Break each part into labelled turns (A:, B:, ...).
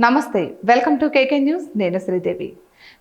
A: నమస్తే welcome to KK news నేను శ్రీదేవి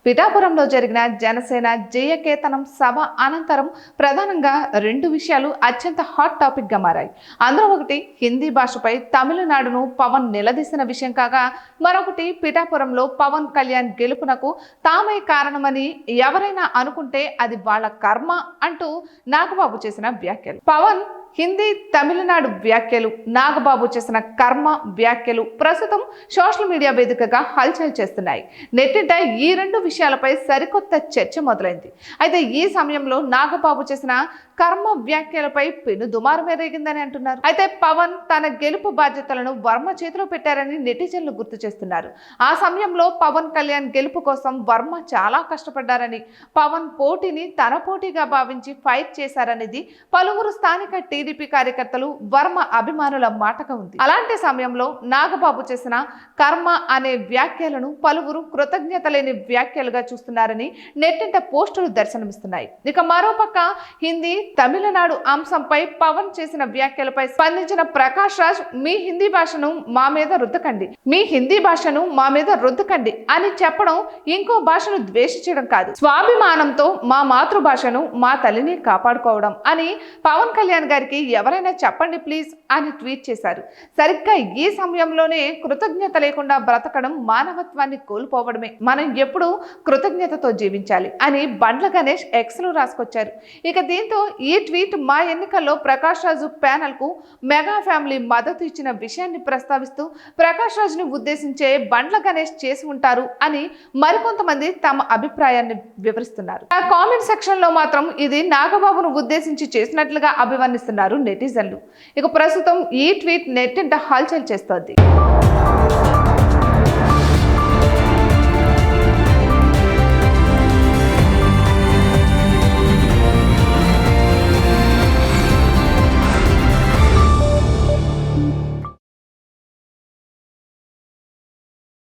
A: పిఠాపురంలో జరిగిన జనసేన జయకేతనం సభ అనంతరం ప్రధానంగా రెండు విషయాలు అత్యంత హాట్ టాపిక్ గా మారాయి. అందులో ఒకటి హిందీ భాషపై తమిళనాడును పవన్ నిలదీసిన విషయం కాగా మరొకటి పిఠాపురంలో పవన్ కళ్యాణ్ గెలుపునకు తామే కారణమని ఎవరైనా అనుకుంటే అది వాళ్ళ కర్మ అంటూ నాగబాబు చేసిన వ్యాఖ్యలు. పవన్ హిందీ తమిళనాడు వ్యాఖ్యలు, నాగబాబు చేసిన కర్మ వ్యాఖ్యలు ప్రస్తుతం సోషల్ మీడియా వేదికగా హల్చల్ చేస్తున్నాయి. నెట్టింట ఈ రెండు విషయాలపై సరికొత్త చర్చ మొదలైంది. అయితే ఈ సమయంలో నాగబాబు చేసిన కర్మ వ్యాఖ్యలపై పెను దుమారమే రేగిందని అంటున్నారు. అయితే పవన్ తన గెలుపు బాధ్యతలను వర్మ చేతిలో పెట్టారని నెటిజన్లు గుర్తు చేస్తున్నారు. ఆ సమయంలో పవన్ కళ్యాణ్ గెలుపు కోసం వర్మ చాలా కష్టపడ్డారని, పవన్ పోటీని తన పోటీగా భావించి ఫైట్ చేశారనేది పలువురు స్థానిక టీడీపీ కార్యకర్తలు, వర్మ అభిమానుల మాటగా ఉంది. అలాంటి సమయంలో నాగబాబు చేసిన కర్మ అనే వ్యాఖ్యలను పలువురు కృతజ్ఞత లేని వ్యాఖ్యలుగా చూస్తున్నారని నెట్టింట పోస్టులు దర్శనమిస్తున్నాయి. ఇక మరోపక్క హిందీ తమిళనాడు అంశంపై పవన్ చేసిన వ్యాఖ్యలపై స్పందించిన ప్రకాష్ రాజ్, మీ హిందీ భాషను మా మీద రుద్దకండి, మీ హిందీ భాషను మా మీద రుద్దకండి అని చెప్పడం ఇంకో భాషను ద్వేషించడం కాదు, స్వాభిమానంతో మా మాతృభాషను, మా తల్లిని కాపాడుకోవడం అని పవన్ కళ్యాణ్ గారికి ఎవరైనా చెప్పండి ప్లీజ్ అని ట్వీట్ చేశారు. సరిగ్గా ఈ సమయంలోనే కృతజ్ఞత లేకుండా బ్రతకడం మానవత్వాన్ని కోల్పోవడమే, మనం ఎప్పుడు కృతజ్ఞతతో జీవించాలి అని బండ్ల గణేష్ ఎక్స్ లో రాసుకొచ్చారు. ఇక దీంతో ఈ ట్వీట్ మా ఎన్నికల్లో ప్రకాష్ రాజు ప్యానెల్ కు మెగా ఫ్యామిలీ మద్దతు ఇచ్చిన విషయాన్ని ప్రస్తావిస్తూ ప్రకాష్ రాజుని ఉద్దేశించే బండ్ల గణేష్ చేసి ఉంటారు అని మరికొంతమంది తమ అభిప్రాయాన్ని వివరిస్తున్నారు. ఆ కామెంట్ సెక్షన్ లో మాత్రం ఇది నాగబాబును ఉద్దేశించి చేసినట్లుగా అభివర్ణిస్తున్నారు నెటిజన్లు. ఇక ప్రస్తుతం ఈ ట్వీట్ నెట్టింట హల్చల్ చేస్తోంది.